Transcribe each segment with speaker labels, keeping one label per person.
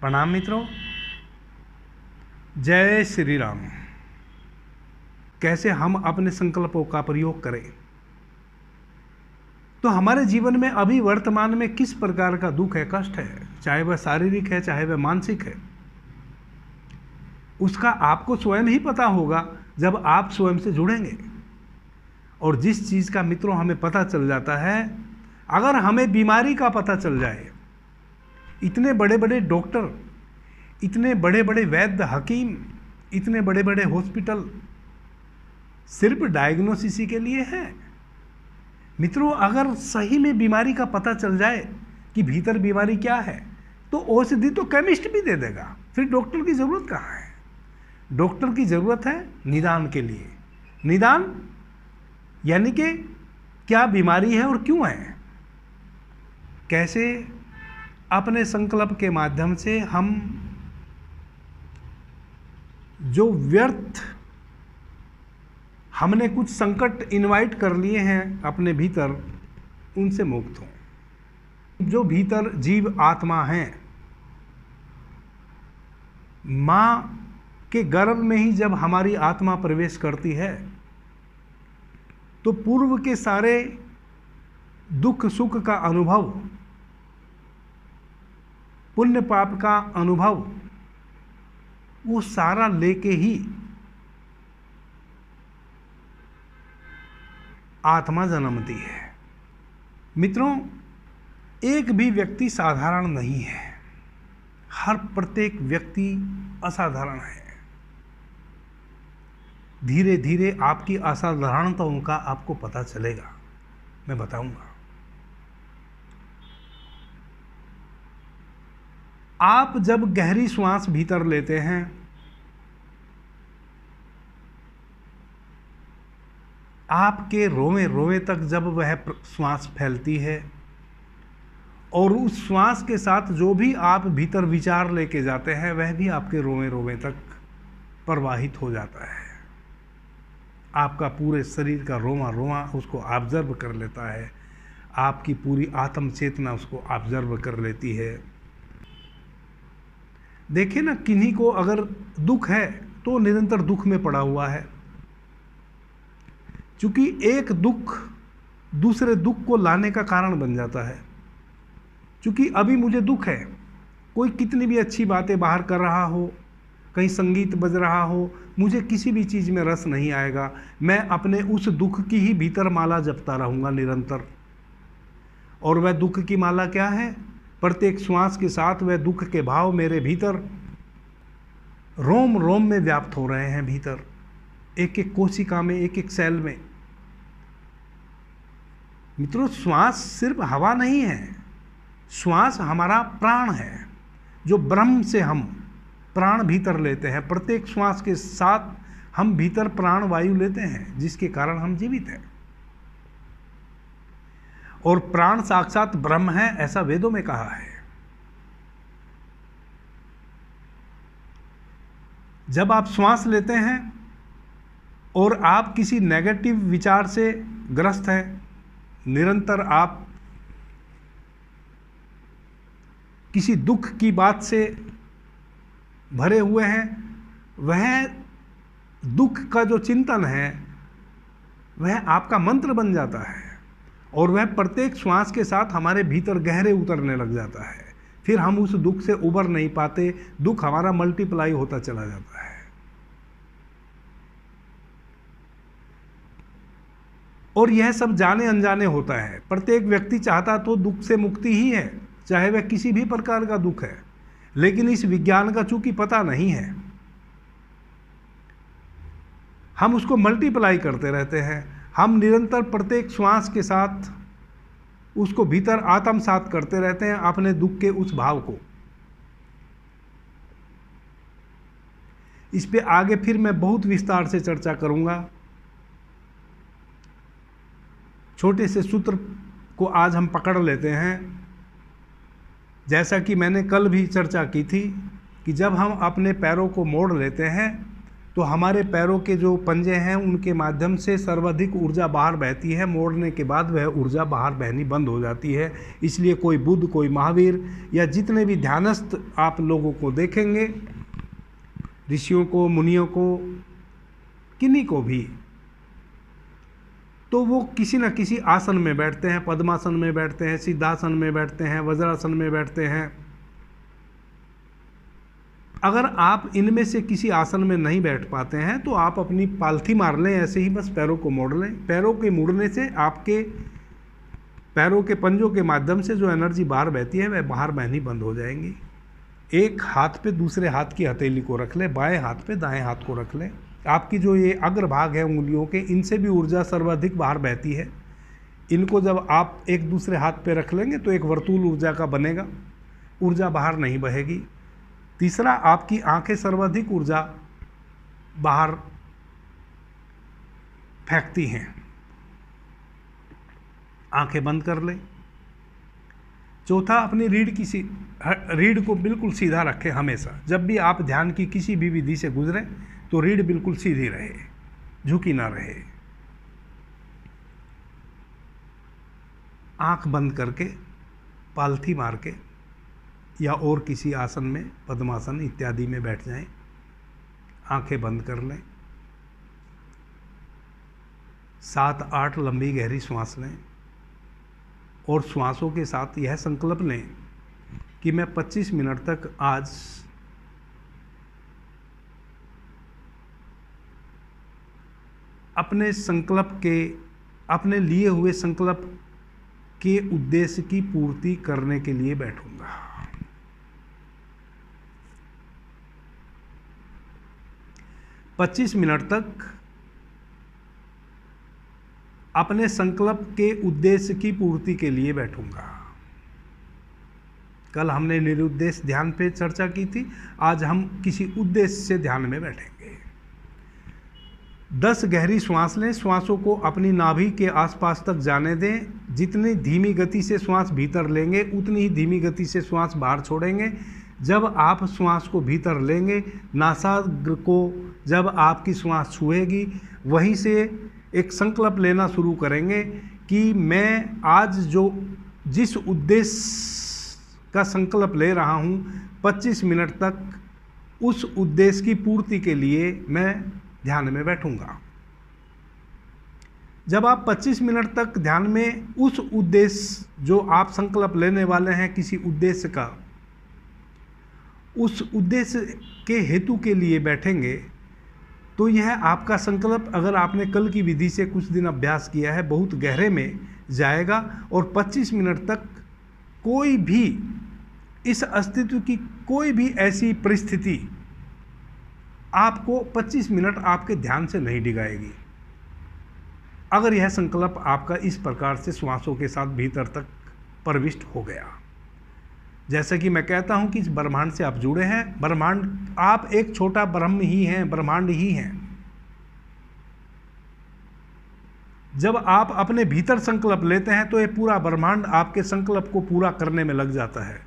Speaker 1: प्रणाम मित्रों, जय श्री राम। कैसे हम अपने संकल्पों का प्रयोग करें? तो हमारे जीवन में अभी वर्तमान में किस प्रकार का दुख है, कष्ट है, चाहे वह शारीरिक है चाहे वह मानसिक है, उसका आपको स्वयं ही पता होगा जब आप स्वयं से जुड़ेंगे। और जिस चीज़ का मित्रों हमें पता चल जाता है, अगर हमें बीमारी का पता चल जाए, इतने बड़े बड़े डॉक्टर, इतने बड़े बड़े वैद्य हकीम, इतने बड़े बड़े हॉस्पिटल सिर्फ डायग्नोसिस के लिए हैं। मित्रों, अगर सही में बीमारी का पता चल जाए कि भीतर बीमारी क्या है, तो औषधि तो केमिस्ट भी दे देगा, फिर डॉक्टर की ज़रूरत कहाँ है? डॉक्टर की ज़रूरत है निदान के लिए। निदान यानी कि क्या बीमारी है और क्यों है। कैसे अपने संकल्प के माध्यम से हम जो व्यर्थ हमने कुछ संकट इनवाइट कर लिए हैं अपने भीतर, उनसे मुक्त हों। जो भीतर जीव आत्मा हैं, माँ के गर्भ में ही जब हमारी आत्मा प्रवेश करती है, तो पूर्व के सारे दुख सुख का अनुभव, पुण्य पाप का अनुभव, वो सारा लेके ही आत्मा जन्मती है। मित्रों, एक भी व्यक्ति साधारण नहीं है, हर प्रत्येक व्यक्ति असाधारण है। धीरे धीरे आपकी असाधारणताओं का आपको पता चलेगा, मैं बताऊंगा। आप जब गहरी श्वास भीतर लेते हैं, आपके रोवे रोवे तक जब वह श्वास फैलती है, और उस श्वास के साथ जो भी आप भीतर विचार लेके जाते हैं, वह भी आपके रोवे रोवे तक प्रवाहित हो जाता है। आपका पूरे शरीर का रोमा रोमा उसको ऑब्जर्व कर लेता है, आपकी पूरी आत्म चेतना उसको ऑब्जर्व कर लेती है। देखिए ना, किन्हीं को अगर दुख है तो निरंतर दुख में पड़ा हुआ है, क्योंकि एक दुख दूसरे दुख को लाने का कारण बन जाता है। क्योंकि अभी मुझे दुख है, कोई कितनी भी अच्छी बातें बाहर कर रहा हो, कहीं संगीत बज रहा हो, मुझे किसी भी चीज़ में रस नहीं आएगा। मैं अपने उस दुख की ही भीतर माला जपता रहूँगा निरंतर। और वह दुख की माला क्या है? प्रत्येक श्वास के साथ वह दुख के भाव मेरे भीतर रोम रोम में व्याप्त हो रहे हैं, भीतर एक एक कोशिका में, एक एक सेल में। मित्रों, श्वास सिर्फ हवा नहीं है, श्वास हमारा प्राण है, जो ब्रह्म से हम प्राण भीतर लेते हैं। प्रत्येक श्वास के साथ हम भीतर प्राण वायु लेते हैं, जिसके कारण हम जीवित हैं। और प्राण साक्षात ब्रह्म है, ऐसा वेदों में कहा है। जब आप श्वास लेते हैं और आप किसी नेगेटिव विचार से ग्रस्त हैं, निरंतर आप किसी दुख की बात से भरे हुए हैं, वह दुख का जो चिंतन है वह आपका मंत्र बन जाता है, और वह प्रत्येक श्वास के साथ हमारे भीतर गहरे उतरने लग जाता है। फिर हम उस दुख से उबर नहीं पाते, दुख हमारा मल्टीप्लाई होता चला जाता है। और यह सब जाने अनजाने होता है। प्रत्येक व्यक्ति चाहता तो दुख से मुक्ति ही है, चाहे वह किसी भी प्रकार का दुख है, लेकिन इस विज्ञान का चूंकि पता नहीं है, हम उसको मल्टीप्लाई करते रहते हैं। हम निरंतर प्रत्येक श्वास के साथ उसको भीतर आत्मसात करते रहते हैं, अपने दुख के उस भाव को। इस पे आगे फिर मैं बहुत विस्तार से चर्चा करूंगा। छोटे से सूत्र को आज हम पकड़ लेते हैं। जैसा कि मैंने कल भी चर्चा की थी कि जब हम अपने पैरों को मोड़ लेते हैं, तो हमारे पैरों के जो पंजे हैं उनके माध्यम से सर्वाधिक ऊर्जा बाहर बहती है। मोड़ने के बाद वह ऊर्जा बाहर बहनी बंद हो जाती है। इसलिए कोई बुद्ध, कोई महावीर या जितने भी ध्यानस्थ आप लोगों को देखेंगे, ऋषियों को, मुनियों को, किन्हीं को भी, तो वो किसी न किसी आसन में बैठते हैं। पद्मासन में बैठते हैं, सिद्धासन में बैठते हैं, वज्रासन में बैठते हैं। अगर आप इनमें से किसी आसन में नहीं बैठ पाते हैं तो आप अपनी पालथी मार लें, ऐसे ही बस पैरों को मोड़ लें। पैरों के मुड़ने से आपके पैरों के पंजों के माध्यम से जो एनर्जी बाहर बहती है वह बाहर बहनी बंद हो जाएंगी। एक हाथ पे दूसरे हाथ की हथेली को रख लें, बाएं हाथ पे दाएं हाथ को रख लें। आपकी जो ये अग्रभाग है उंगलियों के, इनसे भी ऊर्जा सर्वाधिक बाहर बहती है। इनको जब आप एक दूसरे हाथ पे रख लेंगे तो एक वर्तुल ऊर्जा का बनेगा, ऊर्जा बाहर नहीं बहेगी। तीसरा, आपकी आंखें सर्वाधिक ऊर्जा बाहर फेंकती हैं, आंखें बंद कर लें। चौथा, अपनी रीढ़ को बिल्कुल सीधा रखें हमेशा। जब भी आप ध्यान की किसी भी विधि से गुजरें तो रीढ़ बिल्कुल सीधी रहे, झुकी ना रहे। आंख बंद करके, पालथी मार के या और किसी आसन में, पद्मासन इत्यादि में बैठ जाएं। आंखें बंद कर लें। 7-8 लंबी गहरी सांस लें और श्वासों के साथ यह संकल्प लें कि मैं 25 मिनट तक आज अपने लिए हुए संकल्प के उद्देश्य की पूर्ति करने के लिए बैठूंगा। पच्चीस मिनट तक अपने संकल्प के उद्देश्य की पूर्ति के लिए बैठूंगा। कल हमने निरुद्देश्य ध्यान पे चर्चा की थी, आज हम किसी उद्देश्य से ध्यान में बैठेंगे। 10 गहरी श्वास लें। श्वासों को अपनी नाभि के आसपास तक जाने दें। जितनी धीमी गति से श्वास भीतर लेंगे उतनी ही धीमी गति से श्वास बाहर छोड़ेंगे। जब आप श्वास को भीतर लेंगे, नासाग्र को जब आपकी श्वास छुएगी, वहीं से एक संकल्प लेना शुरू करेंगे कि मैं आज जिस उद्देश्य का संकल्प ले रहा हूँ, 25 मिनट तक उस उद्देश्य की पूर्ति के लिए मैं ध्यान में बैठूंगा। जब आप 25 मिनट तक ध्यान में उस उद्देश्य जो आप संकल्प लेने वाले हैं किसी उद्देश्य का, उस उद्देश्य के हेतु के लिए बैठेंगे, तो यह आपका संकल्प, अगर आपने कल की विधि से कुछ दिन अभ्यास किया है, बहुत गहरे में जाएगा और 25 मिनट तक कोई भी इस अस्तित्व की कोई भी ऐसी परिस्थिति आपको 25 मिनट आपके ध्यान से नहीं डिगाएगी, अगर यह संकल्प आपका इस प्रकार से श्वासों के साथ भीतर तक प्रविष्ट हो गया। जैसे कि मैं कहता हूं कि इस ब्रह्मांड से आप जुड़े हैं। ब्रह्मांड, आप एक छोटा ब्रह्म ही हैं, ब्रह्मांड ही हैं। जब आप अपने भीतर संकल्प लेते हैं तो ये पूरा ब्रह्मांड आपके संकल्प को पूरा करने में लग जाता है।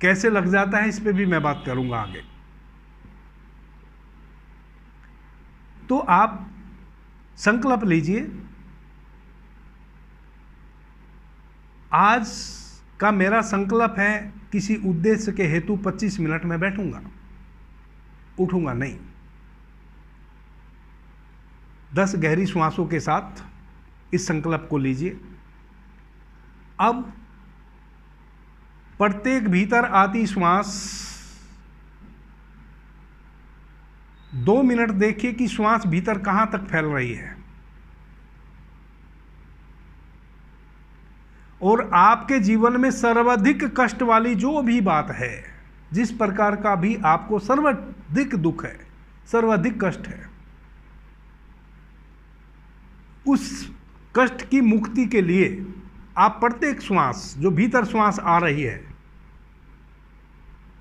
Speaker 1: कैसे लग जाता है इस पे भी मैं बात करूंगा आगे। तो आप संकल्प लीजिए, आज का मेरा संकल्प है किसी उद्देश्य के हेतु 25 मिनट में बैठूंगा, उठूंगा नहीं। 10 गहरी श्वासों के साथ इस संकल्प को लीजिए। अब प्रत्येक भीतर आती श्वास 2 मिनट देखिए कि श्वास भीतर कहां तक फैल रही है, और आपके जीवन में सर्वाधिक कष्ट वाली जो भी बात है, जिस प्रकार का भी आपको सर्वाधिक दुख है, सर्वाधिक कष्ट है, उस कष्ट की मुक्ति के लिए आप प्रत्येक श्वास, जो भीतर श्वास आ रही है,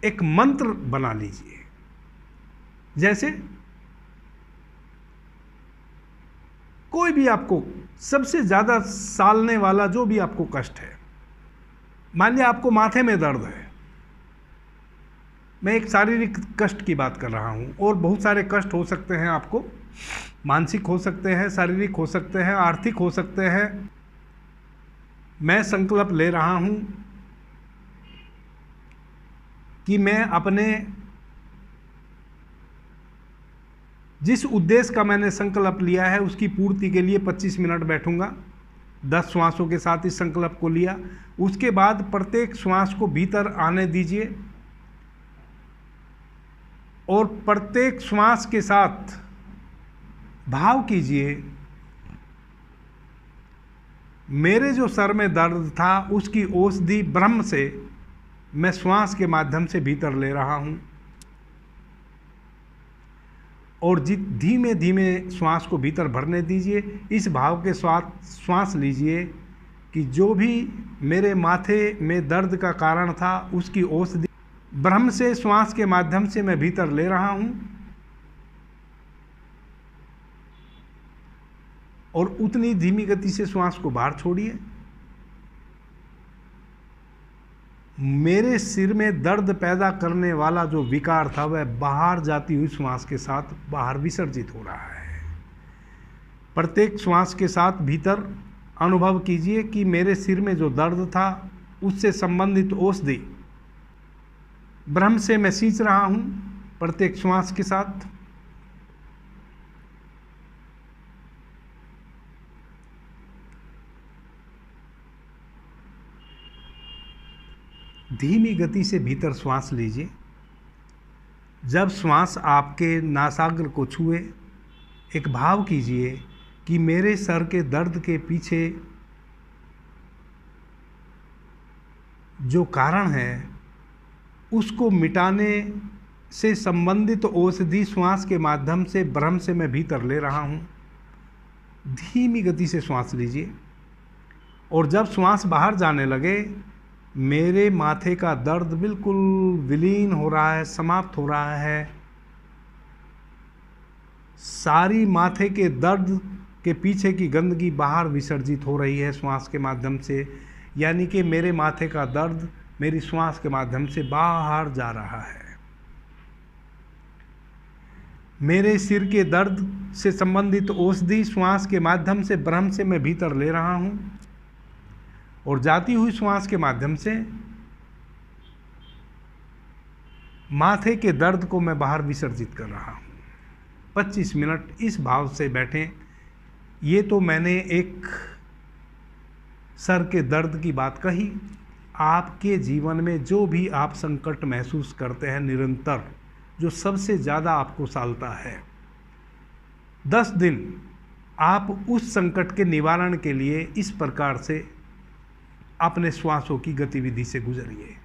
Speaker 1: एक मंत्र बना लीजिए। जैसे कोई भी आपको सबसे ज़्यादा सालने वाला जो भी आपको कष्ट है, मान लिया आपको माथे में दर्द है, मैं एक शारीरिक कष्ट की बात कर रहा हूँ, और बहुत सारे कष्ट हो सकते हैं आपको, मानसिक हो सकते हैं, शारीरिक हो सकते हैं, आर्थिक हो सकते हैं। मैं संकल्प ले रहा हूँ कि मैं अपने जिस उद्देश्य का मैंने संकल्प लिया है उसकी पूर्ति के लिए 25 मिनट बैठूंगा। 10 श्वासों के साथ इस संकल्प को लिया। उसके बाद प्रत्येक श्वास को भीतर आने दीजिए और प्रत्येक श्वास के साथ भाव कीजिए, मेरे जो सर में दर्द था उसकी औषधि ब्रह्म से मैं श्वास के माध्यम से भीतर ले रहा हूँ। और धीमे धीमे श्वास को भीतर भरने दीजिए। इस भाव के श्वास लीजिए कि जो भी मेरे माथे में दर्द का कारण था उसकी औषधि ब्रह्म से श्वास के माध्यम से मैं भीतर ले रहा हूँ। और उतनी धीमी गति से श्वास को बाहर छोड़िए। मेरे सिर में दर्द पैदा करने वाला जो विकार था वह बाहर जाती हुई श्वास के साथ बाहर विसर्जित हो रहा है। प्रत्येक श्वास के साथ भीतर अनुभव कीजिए कि मेरे सिर में जो दर्द था उससे संबंधित औषधि ब्रह्म से मैं सींच रहा हूँ प्रत्येक श्वास के साथ। धीमी गति से भीतर श्वास लीजिए। जब श्वास आपके नासाग्र को छुए, एक भाव कीजिए कि मेरे सर के दर्द के पीछे जो कारण है उसको मिटाने से संबंधित औषधि श्वास के माध्यम से ब्रह्म से मैं भीतर ले रहा हूँ। धीमी गति से श्वास लीजिए और जब श्वास बाहर जाने लगे, मेरे माथे का दर्द बिल्कुल विलीन हो रहा है, समाप्त हो रहा है। सारी माथे के दर्द के पीछे की गंदगी बाहर विसर्जित हो रही है श्वास के माध्यम से, यानी कि मेरे माथे का दर्द मेरी श्वास के माध्यम से बाहर जा रहा है। मेरे सिर के दर्द से संबंधित औषधि श्वास के माध्यम से ब्रह्म से मैं भीतर ले रहा हूँ और जाती हुई श्वास के माध्यम से माथे के दर्द को मैं बाहर विसर्जित कर रहा हूँ। 25 मिनट इस भाव से बैठें। ये तो मैंने एक सर के दर्द की बात कही। आपके जीवन में जो भी आप संकट महसूस करते हैं निरंतर, जो सबसे ज़्यादा आपको सालता है, 10 दिन आप उस संकट के निवारण के लिए इस प्रकार से अपने श्वासों की गतिविधि से गुजरिए।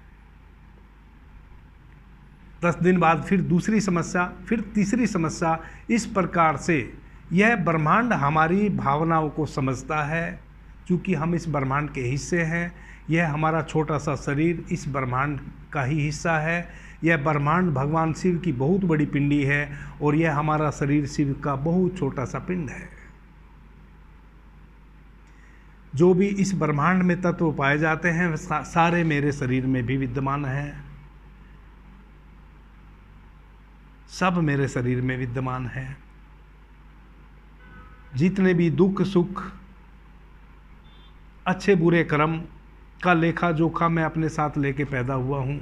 Speaker 1: 10 दिन बाद फिर दूसरी समस्या, फिर तीसरी समस्या। इस प्रकार से यह ब्रह्मांड हमारी भावनाओं को समझता है, क्योंकि हम इस ब्रह्मांड के हिस्से हैं। यह हमारा छोटा सा शरीर इस ब्रह्मांड का ही हिस्सा है। यह ब्रह्मांड भगवान शिव की बहुत बड़ी पिंडी है और यह हमारा शरीर शिव का बहुत छोटा सा पिंड है। जो भी इस ब्रह्मांड में तत्व पाए जाते हैं वे सारे मेरे शरीर में भी विद्यमान हैं। सब मेरे शरीर में विद्यमान है। जितने भी दुख सुख, अच्छे बुरे कर्म का लेखा जोखा मैं अपने साथ लेके पैदा हुआ हूँ।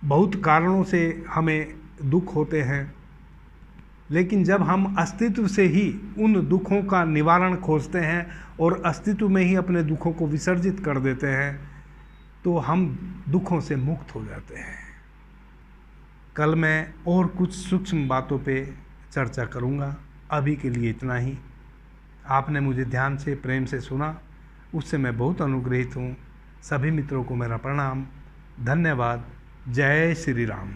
Speaker 1: बहुत कारणों से हमें दुख होते हैं, लेकिन जब हम अस्तित्व से ही उन दुखों का निवारण खोजते हैं और अस्तित्व में ही अपने दुखों को विसर्जित कर देते हैं, तो हम दुखों से मुक्त हो जाते हैं। कल मैं और कुछ सूक्ष्म बातों पे चर्चा करूँगा। अभी के लिए इतना ही। आपने मुझे ध्यान से, प्रेम से सुना, उससे मैं बहुत अनुग्रहित हूँ। सभी मित्रों को मेरा प्रणाम, धन्यवाद। जय श्री राम।